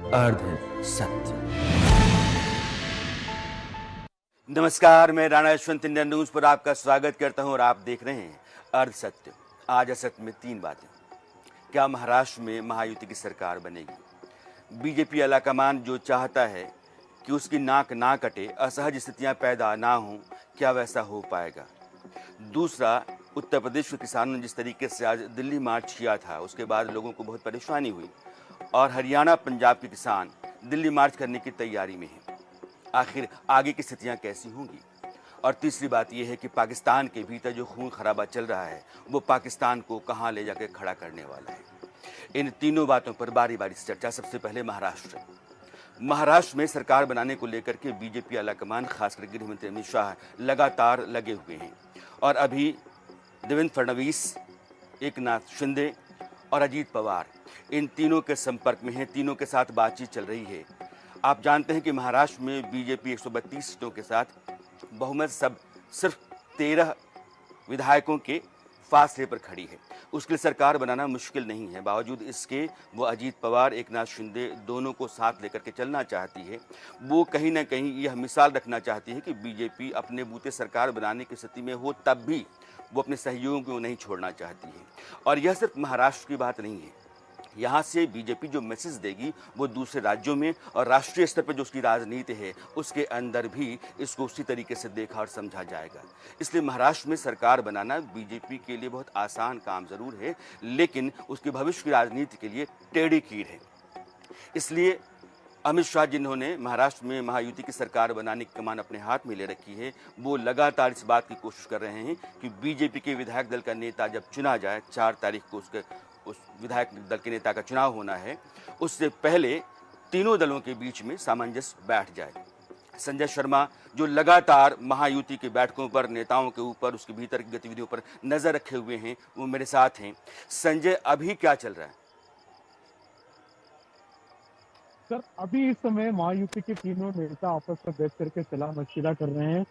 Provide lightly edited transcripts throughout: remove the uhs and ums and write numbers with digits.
अर्ध सत्य। नमस्कार, मैं राणा यशवंत इंडियन न्यूज पर आपका स्वागत करता हूं और आप देख रहे हैं अर्ध सत्य। आज असत्य में 3 बातें। क्या महाराष्ट्र में महायुति की सरकार बनेगी? बीजेपी आलाकमान जो चाहता है कि उसकी नाक ना कटे, असहज स्थितियां पैदा ना हों, क्या वैसा हो पाएगा? दूसरा, उत्तर प्रदेश के किसानों ने जिस तरीके से आज दिल्ली मार्च किया था, उसके बाद लोगों को बहुत परेशानी हुई और हरियाणा पंजाब के किसान दिल्ली मार्च करने की तैयारी में हैं। आखिर आगे की स्थितियां कैसी होंगी? और तीसरी बात यह है कि पाकिस्तान के भीतर जो खून खराबा चल रहा है वो पाकिस्तान को कहां ले जाकर खड़ा करने वाला है। इन तीनों बातों पर बारी बारी से चर्चा। सबसे पहले महाराष्ट्र में सरकार बनाने को लेकर के बीजेपी आलाकमान, खासकर गृह मंत्री अमित शाह लगातार लगे हुए हैं और अभी देवेंद्र फडणवीस, एकनाथ शिंदे और अजीत पवार इन तीनों के संपर्क में हैं, तीनों के साथ बातचीत चल रही है। आप जानते हैं कि महाराष्ट्र में बीजेपी 132 सीटों के साथ बहुमत सिर्फ 13 विधायकों के फासले पर खड़ी है। उसके लिए सरकार बनाना मुश्किल नहीं है। बावजूद इसके वो अजीत पवार, एकनाथ शिंदे दोनों को साथ लेकर के चलना चाहती है। वो कहीं ना कहीं यह मिसाल रखना चाहती है कि बीजेपी अपने बूते सरकार बनाने की स्थिति में हो तब भी वो अपने सहयोगियों को नहीं छोड़ना चाहती है। और यह सिर्फ महाराष्ट्र की बात नहीं है। यहाँ से बीजेपी जो मैसेज देगी वो दूसरे राज्यों में और राष्ट्रीय स्तर पर जो उसकी राजनीति है उसके अंदर भी इसको उसी तरीके से देखा और समझा जाएगा। इसलिए महाराष्ट्र में सरकार बनाना बीजेपी के लिए बहुत आसान काम जरूर है, लेकिन उसके भविष्य की राजनीति के लिए टेढ़ी कीड़ है। इसलिए अमित शाह, जिन्होंने महाराष्ट्र में महायुति की सरकार बनाने की कमान अपने हाथ में ले रखी है, वो लगातार इस बात की कोशिश कर रहे हैं कि बीजेपी के विधायक दल का नेता जब चुना जाए, 4 तारीख को उस विधायक दल के नेता का चुनाव होना है, उससे पहले तीनों दलों के बीच में सामंजस्य बैठ जाए। संजय शर्मा, जो लगातार महायुति की बैठकों पर, नेताओं के ऊपर, उसके भीतर की गतिविधियों पर नजर रखे हुए हैं, वो मेरे साथ हैं। संजय, अभी क्या चल रहा है? सर, अभी इस समय महायुति के तीनों नेता आपस में बैठ करके सलाह मशविरा कर रहे हैं।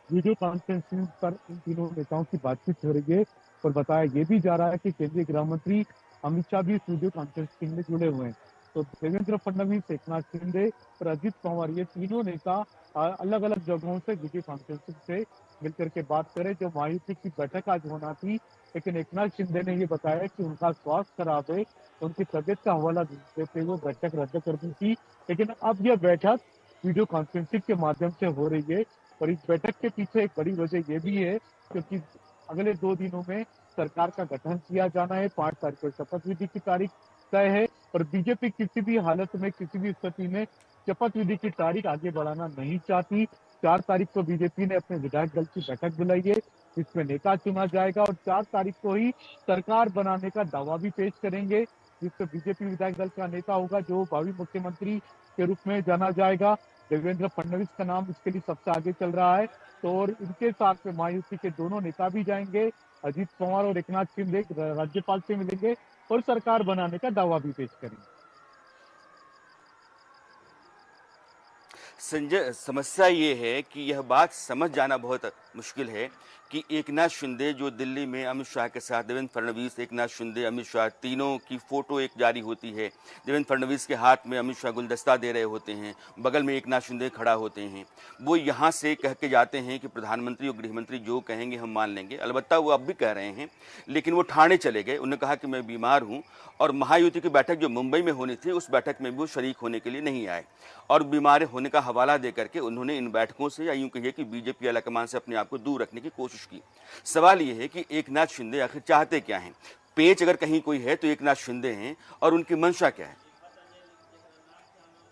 वीडियो कॉन्फ्रेंसिंग पर इन तीनों नेताओं की बातचीत हो रही है और बताया ये भी जा रहा है कि केंद्रीय गृह मंत्री अमित शाह भी इस वीडियो कॉन्फ्रेंसिंग में जुड़े हुए हैं। तो देवेंद्र फडणवीस, एकनाथ शिंदे और अजित पवार, ये तीनों नेता अलग अलग जगहों से वीडियो कॉन्फ्रेंसिंग से मिलकर के बात करें। जो महायुति की बैठक आज होना थी, लेकिन एकनाथ शिंदे ने ये बताया कि उनका स्वास्थ्य खराब है, उनकी तबियत का हवाला देते हुए बैठक रद्द कर दी थी। लेकिन अब यह बैठक वीडियो कॉन्फ्रेंसिंग के माध्यम से हो रही है और इस बैठक के पीछे एक बड़ी वजह यह भी है क्योंकि अगले 2 दिनों में सरकार का गठन किया जाना है। 5 तारीख को शपथ विधि की तारीख तय है और बीजेपी किसी भी हालत में, किसी भी स्थिति में शपथ विधि की तारीख आगे बढ़ाना नहीं चाहती। 4 तारीख को बीजेपी ने अपने विधायक दल की बैठक बुलाई है, जिसमें नेता चुना जाएगा और 4 तारीख को ही सरकार बनाने का दावा भी पेश करेंगे, जिससे बीजेपी विधायक दल का नेता होगा जो भावी मुख्यमंत्री के रूप में जाना जाएगा। देवेंद्र फडणवीस का नाम इसके लिए सबसे आगे चल रहा है। तो और इनके साथ में महायुति के दोनों नेता भी जाएंगे। अजीत पवार और एकनाथ शिंदे राज्यपाल से मिलेंगे और सरकार बनाने का दावा भी पेश करेंगे। संजय, समस्या ये है कि यह बात समझ जाना बहुत मुश्किल है कि एकनाथ शिंदे जो दिल्ली में अमित शाह के साथ, देवेंद्र फडणवीस, एकनाथ शिंदे, अमित शाह, तीनों की फोटो एक जारी होती है। देवेंद्र फडणवीस के हाथ में अमित शाह गुलदस्ता दे रहे होते हैं, बगल में एकनाथ शिंदे खड़ा होते हैं। वो यहाँ से कह के जाते हैं कि प्रधानमंत्री और गृहमंत्री जो कहेंगे हम मान लेंगे। अलबत्ता वो अब भी कह रहे हैं, लेकिन वो ठाणे चले गए। उन्होंने कहा कि मैं बीमार हूँ और महायुति की बैठक जो मुंबई में होनी थी, उस बैठक में भी वो शरीक होने के लिए नहीं आए और बीमार होने का हवाला देकर के उन्होंने इन बैठकों से, या यूं कहिए कि बीजेपी आलाकमान से अपने आप को दूर रखने की कोशिश की। सवाल यह है कि एकनाथ शिंदे आखिर चाहते क्या हैं? पेच अगर कहीं कोई है तो एकनाथ शिंदे हैं, और उनकी मंशा क्या है?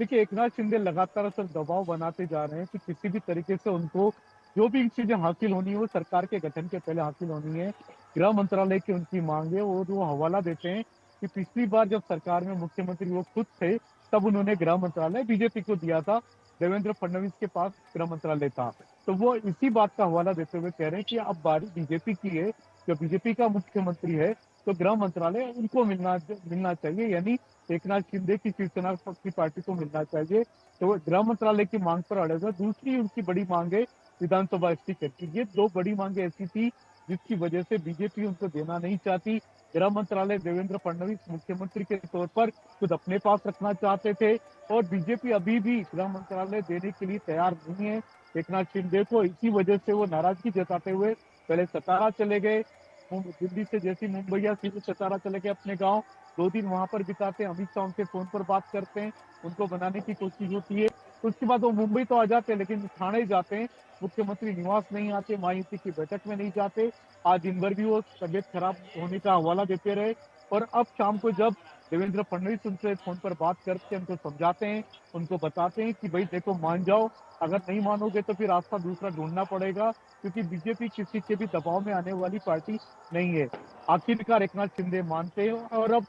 देखिए, एकनाथ शिंदे लगातार सर दबाव बनाते जा रहे हैं कि किसी भी तरीके से उनको जो भी चीजें हासिल होनी है वो सरकार के गठन के पहले हासिल होनी है। गृह मंत्रालय की उनकी मांग है और वो हवाला देते हैं कि पिछली बार जब सरकार में मुख्यमंत्री वो खुद थे तब उन्होंने गृह मंत्रालय बीजेपी को दिया था। देवेंद्र फडणवीस के पास गृह मंत्रालय था। तो वो इसी बात का हवाला देते हुए कह रहे हैं कि अब बारी बीजेपी की है, जो बीजेपी का मुख्यमंत्री है, तो गृह मंत्रालय उनको मिलना चाहिए, यानी एकनाथ शिंदे की शिवसेना की पार्टी को मिलना चाहिए। तो गृह मंत्रालय की मांग पर अड़े हुए। दूसरी उनकी बड़ी मांग है विधानसभा स्पीकर की। ये 2 बड़ी मांगे ऐसी थी जिसकी वजह से बीजेपी उनको देना नहीं चाहती। गृह मंत्रालय देवेंद्र फडणवीस मुख्यमंत्री के तौर पर खुद अपने पास रखना चाहते थे और बीजेपी अभी भी गृह मंत्रालय देने के लिए तैयार नहीं है एकनाथ शिंदे को। इसी वजह से वो नाराजगी जताते हुए पहले सतारा चले गए, दिल्ली से जैसे मुंबई या सीधे सतारा चले गए अपने गांव, 2 दिन वहां पर बिताते हैं। अमित शाह उनसे फोन पर बात करते हैं, उनको बनाने की कोशिश होती है। उसके बाद वो मुंबई तो आ जाते हैं लेकिन थाने जाते हैं, मुख्यमंत्री निवास नहीं आते, महायुति की बैठक में नहीं जाते। आज दिन भर भी वो तबियत खराब होने का हवाला देते रहे और अब शाम को जब देवेंद्र फडणवीस उनसे फोन पर बात करके उनको समझाते हैं, उनको बताते हैं कि भाई देखो मान जाओ, अगर नहीं मानोगे तो फिर रास्ता दूसरा ढूंढना पड़ेगा, क्योंकि बीजेपी किसी के भी दबाव में आने वाली पार्टी नहीं है। आखिरकार एकनाथ शिंदे मानते हैं और अब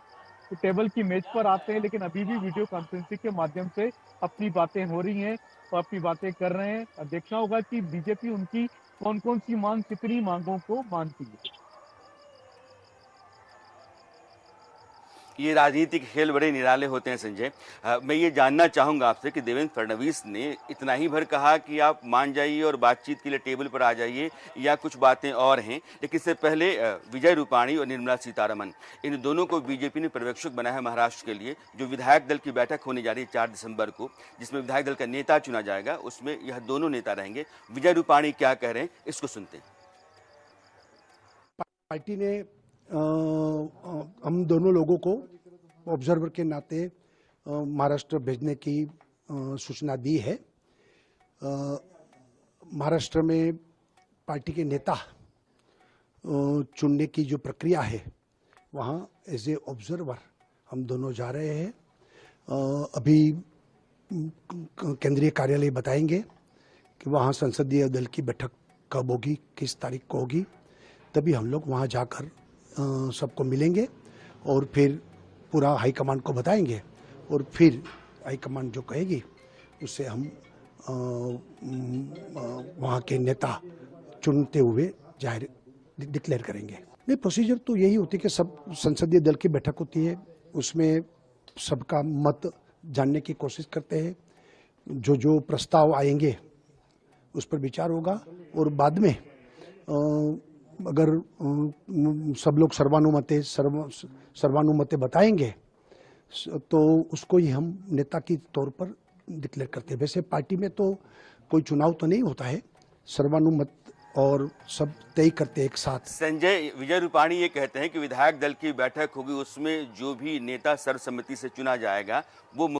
टेबल की मेज पर आते हैं, लेकिन अभी भी वीडियो कॉन्फ्रेंसिंग के माध्यम से अपनी बातें हो रही हैं और अपनी बातें कर रहे हैं। अब देखना होगा कि बीजेपी उनकी कौन कौन सी मांग, कितनी मांगों को मानती है। ये राजनीतिक खेल बड़े निराले होते हैं संजय। मैं ये जानना चाहूंगा आपसे कि देवेंद्र फडणवीस ने इतना ही भर कहा कि आप मान जाइए और बातचीत के लिए टेबल पर आ जाइए, या कुछ बातें और हैं? लेकिन इससे पहले विजय रूपाणी और निर्मला सीतारमण, इन दोनों को बीजेपी ने पर्यवेक्षक बनाया है महाराष्ट्र के लिए। जो विधायक दल की बैठक होने जा रही है 4 दिसंबर को, जिसमें विधायक दल का नेता चुना जाएगा, उसमें यह दोनों नेता रहेंगे। विजय रूपाणी क्या कह रहे हैं, इसको सुनते हैं। पार्टी ने हम दोनों लोगों को ऑब्जर्वर के नाते महाराष्ट्र भेजने की सूचना दी है। महाराष्ट्र में पार्टी के नेता चुनने की जो प्रक्रिया है, वहाँ एज ए ऑब्जर्वर हम दोनों जा रहे हैं। अभी केंद्रीय कार्यालय बताएंगे कि वहाँ संसदीय दल की बैठक कब होगी, किस तारीख को होगी, तभी हम लोग वहाँ जाकर सबको मिलेंगे और फिर पूरा हाईकमांड को बताएंगे और फिर हाईकमांड जो कहेगी उससे हम वहाँ के नेता चुनते हुए जाहिर डिक्लेयर करेंगे। नहीं, प्रोसीजर तो यही होती है कि सब संसदीय दल की बैठक होती है, उसमें सबका मत जानने की कोशिश करते हैं। जो जो प्रस्ताव आएंगे उस पर विचार होगा और बाद में अगर सब लोग सर्वानुमते बताएंगे तो उसको ही हम नेता की तौर पर डिक्लेयर करते हैं। वैसे पार्टी में तो कोई चुनाव तो नहीं होता है, सर्वानुमत और सब तय करते एक साथ। संजय, विजय रूपाणी ये कहते हैं कि विधायक दल की बैठक होगी, उसमें जो भी नेता सर्वसम्मति से चुना जाएगा वो